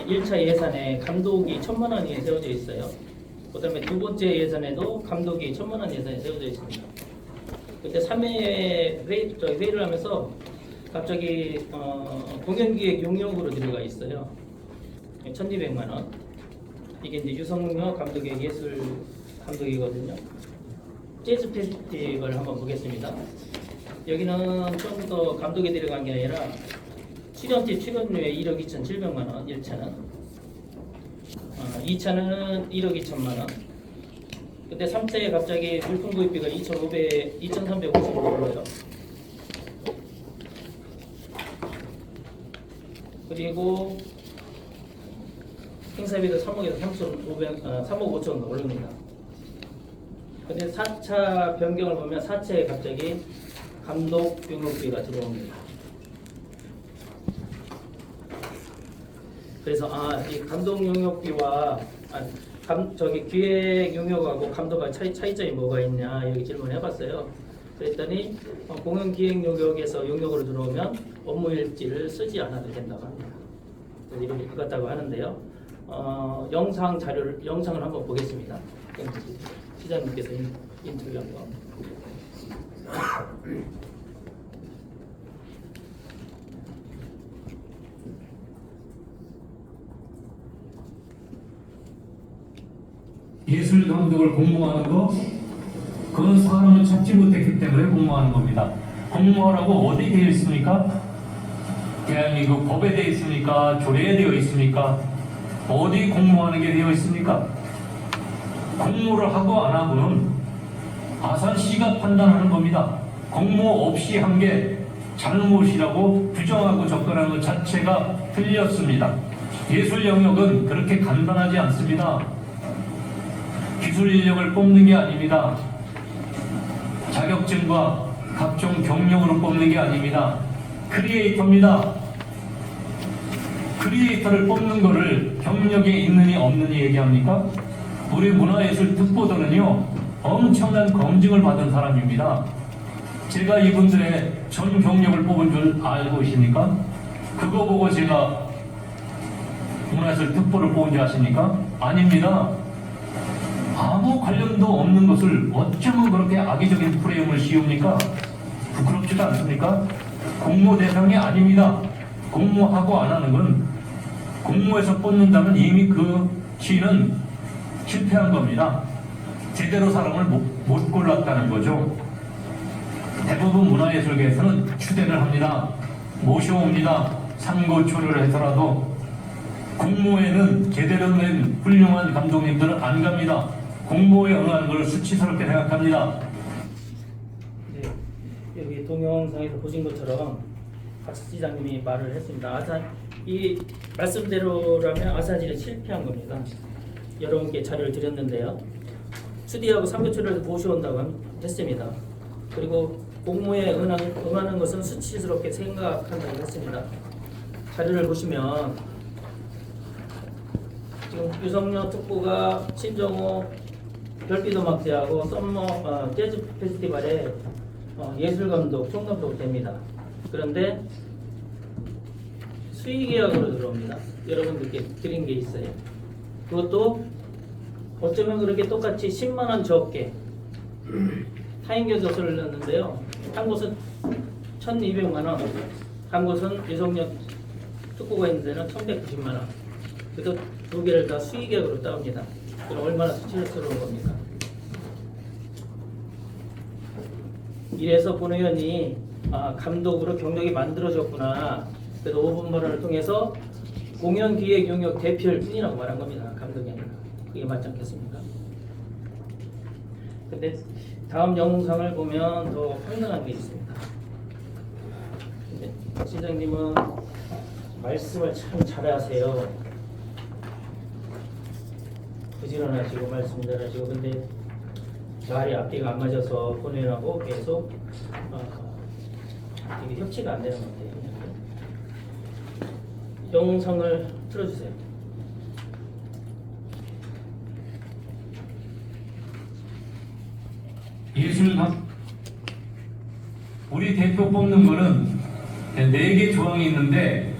1차 예산에 감독이 1,000만 원이 세워져 있어요. 그 다음에 두 번째 예산에도 감독이 1,000만 원 예산이 세워져 있습니다. 그때 3회 회의를 하면서 갑자기 공연기획 용역으로 들어가 있어요. 1,200만 원. 이게 이제 유성룡 감독의 예술 감독이거든요. 재즈 페스티벌 한번 보겠습니다. 여기는 처음부터 감독이 들어간 게 아니라 출연료 1억 2,700만 원 1차는 2차는 1억 2천만 원. 근데 3차에 갑자기 물품 구입비가 2,350원 올라요. 그리고 행사비도 3억에서 3억 5천 원 오릅니다. 근데 4차 변경을 보면 4차에 갑자기 감독 용역비가 들어옵니다. 그래서 이 감독 용역비와 기획 용역하고 감독과 차이점이 뭐가 있냐 여기 질문해봤어요. 그랬더니 공연 기획 용역에서 용역으로 들어오면 업무 일지를 쓰지 않아도 된다고 합니다. 이렇게 바꿨다고 하는데요. 영상을 한번 보겠습니다. 시장님께서 인터뷰한 거. 예술 감독을 공모하는 거, 그건 사람을 찾지 못했기 때문에 공모하는 겁니다. 공모하라고 어디 되어 있습니까? 대한민국 법에 되어 있습니까? 조례에 되어 있습니까? 어디 공모하는 게 되어 있습니까? 공모를 하고 안 하고는 아산시가 판단하는 겁니다. 공모 없이 한 게 잘못이라고 부정하고 접근하는 것 자체가 틀렸습니다. 예술 영역은 그렇게 간단하지 않습니다. 기술 인력을 뽑는 게 아닙니다. 자격증과 각종 경력으로 뽑는 게 아닙니다. 크리에이터입니다. 크리에이터를 뽑는 거를 경력이 있느니 없느니 얘기합니까? 우리 문화예술 특보들은요 엄청난 검증을 받은 사람입니다. 제가 이분들의 전 경력을 뽑은 줄 알고 계십니까? 그거 보고 제가 문화예술 특보를 뽑은 줄 아십니까? 아닙니다. 아무 관련도 없는 것을 어쩌면 그렇게 악의적인 프레임을 씌웁니까? 부끄럽지도 않습니까? 공모 대상이 아닙니다. 공모하고 안 하는 건 공모에서 뽑는다면 이미 그 시는 실패한 겁니다. 제대로 사람을 못 골랐다는 거죠. 대부분 문화예술계에서는 추대를 합니다. 모셔옵니다. 상고초려를 해서라도. 공모에는 제대로 된 훌륭한 감독님들은 안 갑니다. 공모에 응하는 걸 수치스럽게 생각합니다. 네, 여기 동영상에서 보신 것처럼 박시장님이 말을 했습니다. 이 말씀대로라면 아산시는 실패한 겁니다. 여러분께 자료를 드렸는데요. 추디하고 상고초려를 모셔온다고 했습니다. 그리고 공모에 응하는 것은 수치스럽게 생각한다고 했습니다. 자료를 보시면 지금 유성룡 특보가 신정호 별빛음악제하고 썸머 재즈 페스티벌에 예술감독, 총감독 됩니다. 그런데 수의계약으로 들어옵니다. 여러분들께 드린 게 있어요. 그것도 어쩌면 그렇게 똑같이 10만 원 적게 타인교도소를 넣었는데요. 한 곳은 1,200만 원, 한 곳은 유성룡 특보가 있는 데는 1,190만 원. 그래서 두 개를 다 수의계약으로 따옵니다. 그럼 얼마나 수치스러운 겁니까? 이래서 본 의원이 감독으로 경력이 만들어졌구나. 그래서 5분 발언을 통해서 공연기획 용역 대표일 뿐이라고 말한 겁니다. 감독이 아니라. 그게 맞지 않겠습니까? 근데 다음 영상을 보면 더 황당한 게 있습니다. 근데 시장님은 말씀을 참 잘하세요. 부지런하시고 말씀 잘하시고, 근데 말이 앞뒤가 안 맞아서 본인하고 계속 이게 협치가 안 되는 것 같아요. 영상을 틀어주세요. 예술감 우리 대표 뽑는 거는 4개 조항이 있는데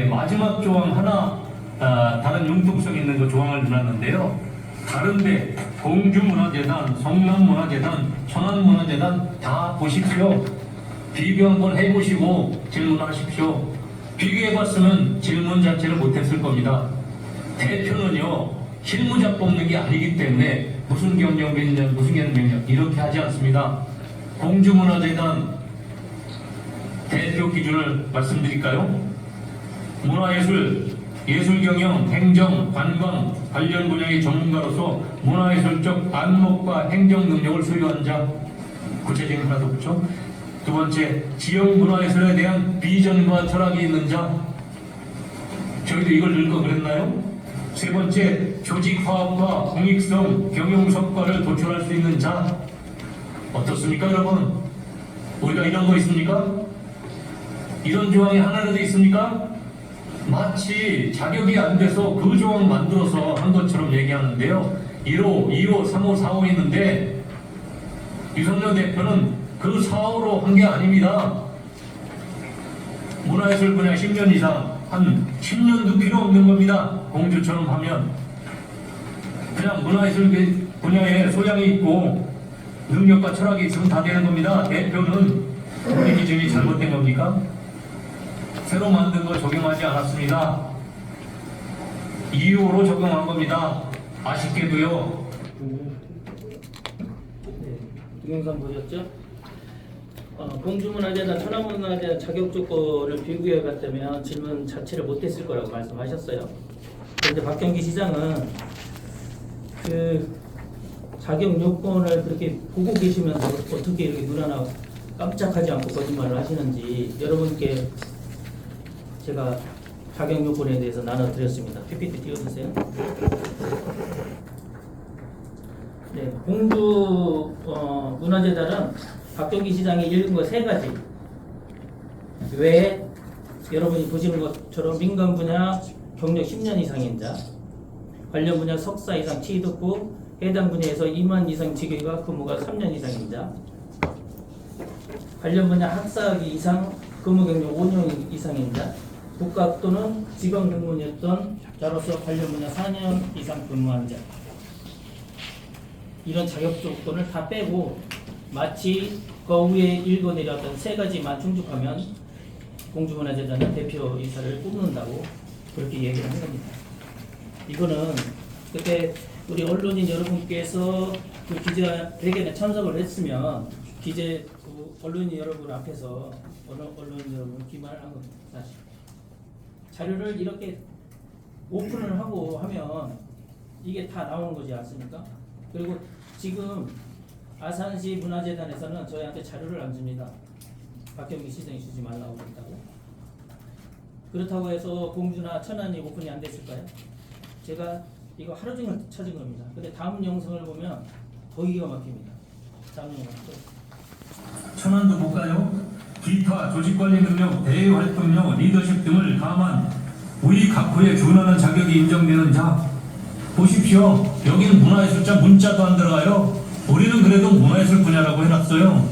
마지막 조항 하나 다른 융통성 있는 그 조항을 넣었는데요. 다른데 공주문화재단, 성남문화재단, 천안문화재단 다 보십시오. 비교 한번 해보시고 질문하십시오. 비교해봤으면 질문 자체를 못했을 겁니다. 대표는요, 실무자 뽑는 게 아니기 때문에 무슨 경력 몇 년, 무슨 경력 몇 년 이렇게 하지 않습니다. 공주문화재단 대표 기준을 말씀드릴까요? 문화예술, 예술경영, 행정, 관광 관련 분야의 전문가로서 문화예술적 안목과 행정 능력을 소유한 자, 구체적인 하나도 없죠. 두 번째, 지역 문화예술에 대한 비전과 철학이 있는 자, 저희도 이걸 넣을 거 그랬나요? 세 번째, 조직화합과 공익성, 경영 성과를 도출할 수 있는 자, 어떻습니까 여러분? 우리가 이런 거 있습니까? 이런 조항이 하나라도 있습니까? 마치 자격이 안 돼서 그 조항 만들어서 한 것처럼 얘기하는데요. 1호, 2호, 3호, 4호 있는데 유석열 대표는 그 4호로 한 게 아닙니다. 문화예술 분야 10년 이상, 한 10년도 필요 없는 겁니다. 공주처럼 하면. 그냥 문화예술 분야에 소양이 있고 능력과 철학이 있으면 다 되는 겁니다. 대표는 우리 기준이 잘못된 겁니까? 새로 만든 거 적용하지 않았습니다. 2호로 적용한 겁니다. 아쉽게도요. 네, 동영상 보셨죠? 공주문화재나 천안문화재 자격 조건을 비교해 봤다면 질문 자체를 못했을 거라고 말씀하셨어요. 그런데 박경기 시장은 그 자격 요건을 그렇게 보고 계시면서 어떻게 이렇게 눈 하나 깜짝하지 않고 거짓말을 하시는지 여러분께 제가 자격 요건에 대해서 나눠드렸습니다. PPT 띄워주세요. 네, 공주 문화재단은 박경기 시장이 읽은 거 세 가지 외에 여러분이 보시는 것처럼 민간 분야 경력 10년 이상인 자, 관련 분야 석사 이상 취득후 해당 분야에서 2만 이상 직위가 근무가 3년 이상인 자, 관련 분야 학사학위 이상 근무 경력 5년 이상인 자, 국가 또는 지방 공무원이었던 자로서 관련 분야 4년 이상 근무한 자. 이런 자격 조건을 다 빼고 마치 그 위에 읽어내렸던 세 가지만 충족하면 공주문화재단은 대표이사를 뽑는다고 그렇게 얘기를 한 겁니다. 이거는 그때 우리 언론인 여러분께서 그 기자회견에 참석을 했으면 언론인 여러분 앞에서 언론인 여러분 기말을 한 겁니다. 사실 자료를 이렇게 오픈을 하고 하면 이게 다 나오는 거지 않습니까? 그리고 지금 아산시 문화재단에서는 저희한테 자료를 안 줍니다. 박경기 시장이 주지 말라고 그랬다고. 그렇다고 해서 공주나 천안이 오픈이 안 됐을까요? 제가 이거 하루 종일 찾은 겁니다. 근데 다음 영상을 보면 더 기가 막힙니다. 다음 영상. 천안도 못 가요? 기타, 조직관리 능력, 대외 활동력, 리더십 등을 감한 우리 각부에 준하는 자격이 인정되는 자. 보십시오. 여기는 문화예술자 문자도 안 들어가요. 우리는 그래도 문화예술 분야라고 해놨어요.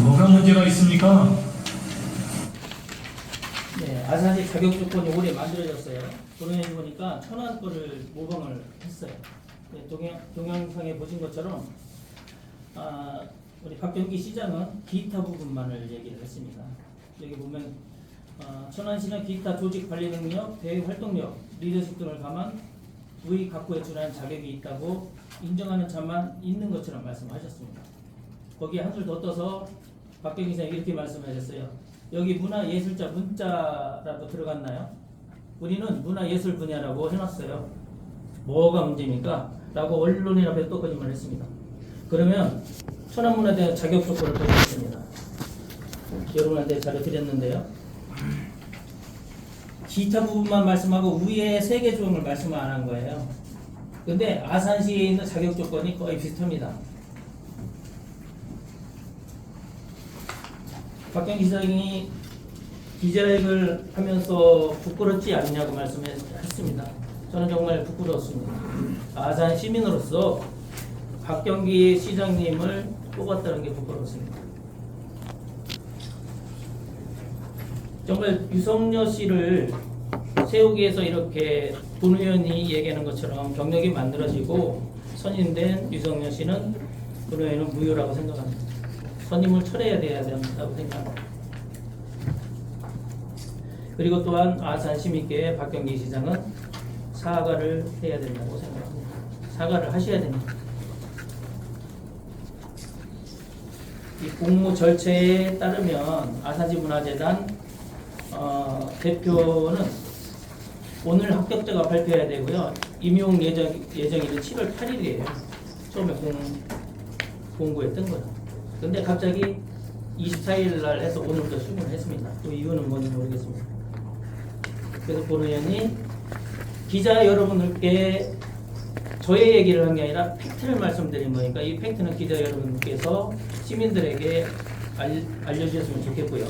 뭐가 문제가 있습니까? 네, 아산시 자격 조건이 올해 만들어졌어요. 도면에 보니까 천안 거를 모방을 했어요. 네, 동영상에 보신 것처럼 우리 박경기 시장은 기타 부분만을 얘기를 했습니다. 여기 보면 천안시는 기타 조직 관리 능력, 대외 활동력, 리더십 등을 감한 우리 각부에 준하는 자격이 있다고 인정하는 자만 있는 것처럼 말씀하셨습니다. 거기에 한 줄 더 떠서 박경기 시장이 이렇게 말씀하셨어요. 여기 문화예술자 문자라도 들어갔나요? 우리는 문화예술 분야라고 해놨어요. 뭐가 문제입니까? 라고 언론인 앞에 또 거짓말을 했습니다. 그러면 천안문화대 자격 조건을 보겠습니다. 여러분한테 자료 드렸는데요. 기타 부분만 말씀하고 위에 세 개 조항을 말씀 안 한 거예요. 근데 아산시에 있는 자격 조건이 거의 비슷합니다. 박경기 시장이 기자회견을 하면서 부끄럽지 않냐고 말씀했습니다. 저는 정말 부끄러웠습니다. 아산 시민으로서 박경기 시장님을 뽑았다는 게 부끄러웠습니다. 정말 유석열 씨를 세우기에서 이렇게 본 의원이 얘기하는 것처럼 경력이 만들어지고 선임된 유성열 씨는 본 의원은 무효라고 생각합니다. 선임을 철회해야 돼야 된다고 생각합니다. 그리고 또한 아산 시민께 박경기 시장은 사과를 해야 된다고 생각합니다. 사과를 하셔야 됩니다. 이 공모 절차에 따르면 아산시 문화재단 대표는 오늘 합격자가 발표해야 되고요. 임용 예정일은 7월 8일이에요. 처음에 공고에 뜬 거예요. 근데 갑자기 24일 날 해서 오늘부터 출근을 했습니다. 그 이유는 뭔지 모르겠습니다. 그래서 본 의원이 기자 여러분들께 저의 얘기를 한 게 아니라 팩트를 말씀드린 거니까 이 팩트는 기자 여러분께서 시민들에게 알려주셨으면 좋겠고요.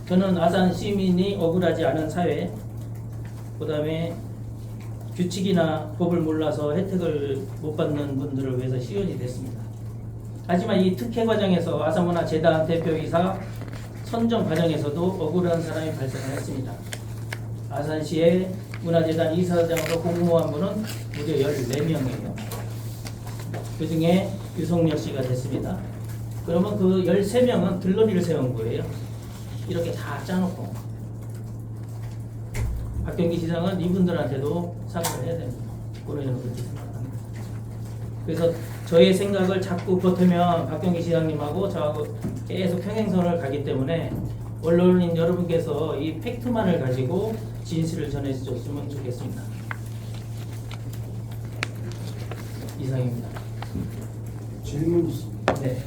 저는 아산 시민이 억울하지 않은 사회, 그 다음에 규칙이나 법을 몰라서 혜택을 못 받는 분들을 위해서 시연이 됐습니다. 하지만 이 특혜 과정에서 아산문화재단 대표이사 선정 과정에서도 억울한 사람이 발생했습니다. 아산시의 문화재단 이사장으로 공모한 분은 무려 14명이에요. 그 중에 유성열 씨가 됐습니다. 그러면 그 13명은 들러리를 세운 거예요. 이렇게 다 짜놓고. 박경기 시장은 이분들한테도 사과를 해야 됩니다. 그러려는 그렇게 생각합니다. 그래서 저의 생각을 자꾸 보태면 박경기 시장님하고 저하고 계속 평행선을 가기 때문에 언론인 여러분께서 이 팩트만을 가지고 진실을 전해줬으면 좋겠습니다. 이상입니다. 질문 있습니다. 네.